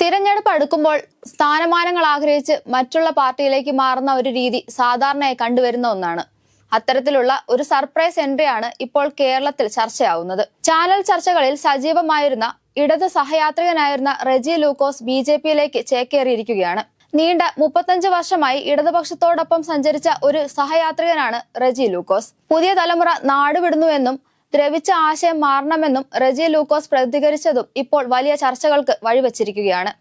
തിരഞ്ഞെടുപ്പ് അടുക്കുമ്പോൾ സ്ഥാനമാനങ്ങൾ ആഗ്രഹിച്ച് മറ്റുള്ള പാർട്ടിയിലേക്ക് മാറുന്ന ഒരു രീതി സാധാരണയായി കണ്ടുവരുന്ന ഒന്നാണ്. അത്തരത്തിലുള്ള ഒരു സർപ്രൈസ് എൻട്രിയാണ് ഇപ്പോൾ കേരളത്തിൽ ചർച്ചയാവുന്നത്. ചാനൽ ചർച്ചകളിൽ സജീവമായിരുന്ന ഇടത് സഹയാത്രികനായിരുന്ന റെജി ലൂക്കോസ് BJPയിലേക്ക് ചേക്കേറിയിരിക്കുകയാണ്. നീണ്ട 35 വർഷമായി ഇടതുപക്ഷത്തോടൊപ്പം സഞ്ചരിച്ച ഒരു സഹയാത്രികനാണ് റെജി ലൂക്കോസ്. പുതിയ തലമുറ നാടുവിടുന്നുവെന്നും ദ്രവിച്ച ആശയം മാറണമെന്നും റെജി ലൂക്കോസ് പ്രതികരിച്ചതും ഇപ്പോൾ വലിയ ചർച്ചകൾക്ക് വഴിവെച്ചിരിക്കുകയാണ്.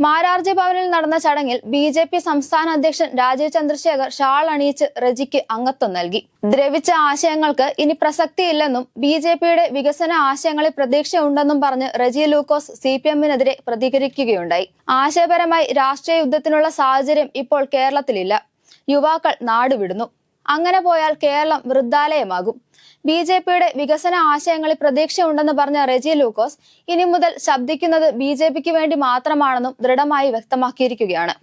മാരാർജി ഭവനിൽ നടന്ന ചടങ്ങിൽ BJP സംസ്ഥാന അധ്യക്ഷൻ രാജീവ് ചന്ദ്രശേഖർ ഷാൾ അണിയിച്ച് റെജിക്ക് അംഗത്വം നൽകി. ദ്രവിച്ച ആശയങ്ങൾക്ക് ഇനി പ്രസക്തിയില്ലെന്നും BJPയുടെ വികസന ആശയങ്ങളിൽ പ്രതീക്ഷയുണ്ടെന്നും പറഞ്ഞ് റെജി ലൂക്കോസ് CPMനെതിരെ പ്രതികരിക്കുകയുണ്ടായി. ആശയപരമായി രാഷ്ട്രീയ യുദ്ധത്തിനുള്ള സാഹചര്യം ഇപ്പോൾ കേരളത്തിലില്ല. യുവാക്കൾ നാടുവിടുന്നു. അങ്ങനെ പോയാൽ കേരളം വൃദ്ധാലയമാകും. BJPയുടെ വികസന ആശയങ്ങളിൽ പ്രതീക്ഷയുണ്ടെന്ന് പറഞ്ഞ റെജി ലൂക്കോസ് ഇനി മുതൽ ശബ്ദിക്കുന്നത് BJPക്ക് വേണ്ടി മാത്രമാണെന്നും ദൃഢമായി വ്യക്തമാക്കിയിരിക്കുകയാണ്.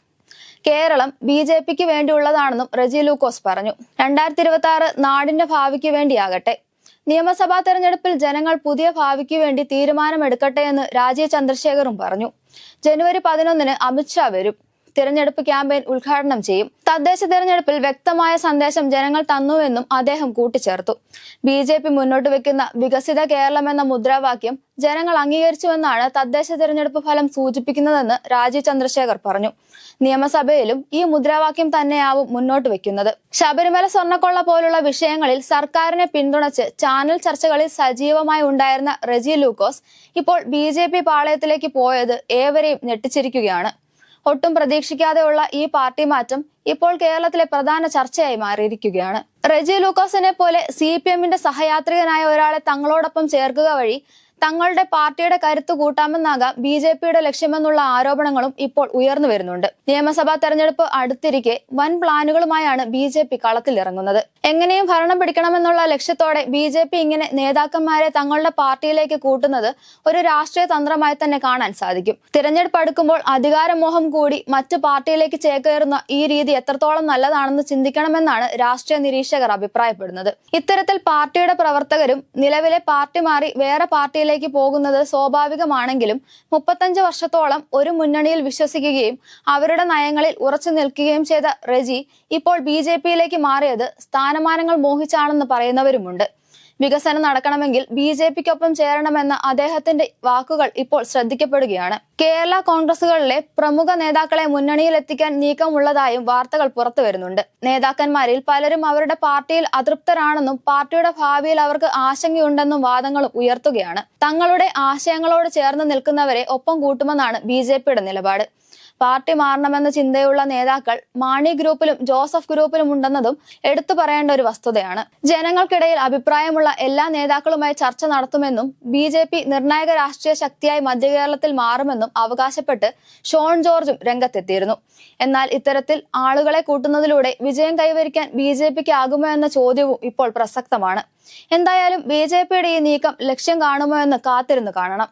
കേരളം BJPക്ക് വേണ്ടിയുള്ളതാണെന്നും റെജി ലൂക്കോസ് പറഞ്ഞു. 2026 നാടിന്റെ ഭാവിക്ക് വേണ്ടിയാകട്ടെ. നിയമസഭാ തെരഞ്ഞെടുപ്പിൽ ജനങ്ങൾ പുതിയ ഭാവിക്ക് വേണ്ടി തീരുമാനമെടുക്കട്ടെ എന്ന് രാജീവ് ചന്ദ്രശേഖറും പറഞ്ഞു. ജനുവരി 11 അമിത്ഷാ വരും. തിരഞ്ഞെടുപ്പ് ക്യാമ്പയിൻ ഉദ്ഘാടനം ചെയ്യും. തദ്ദേശ തെരഞ്ഞെടുപ്പിൽ വ്യക്തമായ സന്ദേശം ജനങ്ങൾ തന്നുവെന്നും അദ്ദേഹം കൂട്ടിച്ചേർത്തു. BJP മുന്നോട്ട് വെക്കുന്ന വികസിത കേരളം എന്ന മുദ്രാവാക്യം ജനങ്ങൾ അംഗീകരിച്ചുവെന്നാണ് തദ്ദേശ തെരഞ്ഞെടുപ്പ് ഫലം സൂചിപ്പിക്കുന്നതെന്ന് രാജീവ് ചന്ദ്രശേഖർ പറഞ്ഞു. നിയമസഭയിലും ഈ മുദ്രാവാക്യം തന്നെയാവും മുന്നോട്ട് വെക്കുന്നത്. ശബരിമല സ്വർണ്ണക്കൊള്ള പോലുള്ള വിഷയങ്ങളിൽ സർക്കാരിനെ പിന്തുണച്ച് ചാനൽ ചർച്ചകളിൽ സജീവമായി ഉണ്ടായിരുന്ന റെജി ലൂക്കോസ് ഇപ്പോൾ BJP പാളയത്തിലേക്ക് പോയത് ഏവരെയും ഞെട്ടിച്ചിരിക്കുകയാണ്. ഒട്ടും പ്രതീക്ഷിക്കാതെയുള്ള ഈ പാർട്ടി മാറ്റം ഇപ്പോൾ കേരളത്തിലെ പ്രധാന ചർച്ചയായി മാറിയിരിക്കുകയാണ്. റെജി ലൂക്കോസിനെ പോലെ CPMന്റെ സഹയാത്രികനായ ഒരാളെ തങ്ങളോടൊപ്പം ചേർക്കുക വഴി തങ്ങളുടെ പാർട്ടിയുടെ കരുത്ത് കൂട്ടാമെന്നാകാം BJPയുടെ ലക്ഷ്യമെന്നുള്ള ആരോപണങ്ങളും ഇപ്പോൾ ഉയർന്നു വരുന്നുണ്ട്. നിയമസഭാ തെരഞ്ഞെടുപ്പ് അടുത്തിരിക്കെ വൻ പ്ലാനുകളുമായാണ് BJP കളത്തിലിറങ്ങുന്നത്. എങ്ങനെയും ഭരണം പിടിക്കണമെന്നുള്ള ലക്ഷ്യത്തോടെ BJP ഇങ്ങനെ നേതാക്കന്മാരെ തങ്ങളുടെ പാർട്ടിയിലേക്ക് കൂട്ടുന്നത് ഒരു രാഷ്ട്രീയ തന്ത്രമായി തന്നെ കാണാൻ സാധിക്കും. തിരഞ്ഞെടുപ്പ് അടുക്കുമ്പോൾ അധികാരമോഹം കൂടി മറ്റു പാർട്ടിയിലേക്ക് ചേക്കേറുന്ന ഈ രീതി എത്രത്തോളം നല്ലതാണെന്ന് ചിന്തിക്കണമെന്നാണ് രാഷ്ട്രീയ നിരീക്ഷകർ അഭിപ്രായപ്പെടുന്നത്. ഇത്തരത്തിൽ പാർട്ടിയുടെ പ്രവർത്തകരും നിലവിലെ പാർട്ടി മാറി വേറെ പാർട്ടിയിലേക്ക് പോകുന്നത് സ്വാഭാവികമാണെങ്കിലും 35 വർഷത്തോളം ഒരു മുന്നണിയിൽ വിശ്വസിക്കുകയും അവരുടെ നയങ്ങളിൽ ഉറച്ചു നിൽക്കുകയും ചെയ്ത റെജി ഇപ്പോൾ BJPയിലേക്ക് മാറിയത് സ്ഥാനമാനങ്ങൾ മോഹിച്ചാണെന്ന് പറയുന്നവരുമുണ്ട്. വികസനം നടക്കണമെങ്കിൽ BJPക്കൊപ്പം ചേരണമെന്ന അദ്ദേഹത്തിന്റെ വാക്കുകൾ ഇപ്പോൾ ശ്രദ്ധിക്കപ്പെടുകയാണ്. കേരള കോൺഗ്രസുകളിലെ പ്രമുഖ നേതാക്കളെ മുന്നണിയിലെത്തിക്കാൻ നീക്കമുള്ളതായും വാർത്തകൾ പുറത്തു വരുന്നുണ്ട്. നേതാക്കന്മാരിൽ പലരും അവരുടെ പാർട്ടിയിൽ അതൃപ്തരാണെന്നും പാർട്ടിയുടെ ഭാവിയിൽ അവർക്ക് ആശങ്കയുണ്ടെന്നും വാദങ്ങളും ഉയർത്തുകയാണ്. തങ്ങളുടെ ആശയങ്ങളോട് ചേർന്ന് നിൽക്കുന്നവരെ ഒപ്പം കൂട്ടുമെന്നാണ് BJPയുടെ നിലപാട്. പാർട്ടി മാറണമെന്ന ചിന്തയുള്ള നേതാക്കൾ മാണി ഗ്രൂപ്പിലും ജോസഫ് ഗ്രൂപ്പിലും ഉണ്ടെന്നതും എടുത്തു പറയേണ്ട ഒരു വസ്തുതയാണ്. ജനങ്ങൾക്കിടയിൽ അഭിപ്രായമുള്ള എല്ലാ നേതാക്കളുമായി ചർച്ച നടത്തുമെന്നും BJP നിർണായക രാഷ്ട്രീയ ശക്തിയായി മധ്യകേരളത്തിൽ മാറുമെന്നും അവകാശപ്പെട്ട് ഷോൺ ജോർജും രംഗത്തെത്തിയിരുന്നു. എന്നാൽ ഇത്തരത്തിൽ ആളുകളെ കൂട്ടുന്നതിലൂടെ വിജയം കൈവരിക്കാൻ BJPക്ക് ആകുമോ എന്ന ചോദ്യവും ഇപ്പോൾ പ്രസക്തമാണ്. എന്തായാലും BJPയുടെ ഈ നീക്കം ലക്ഷ്യം കാണുമോ എന്ന് കാത്തിരുന്ന് കാണണം.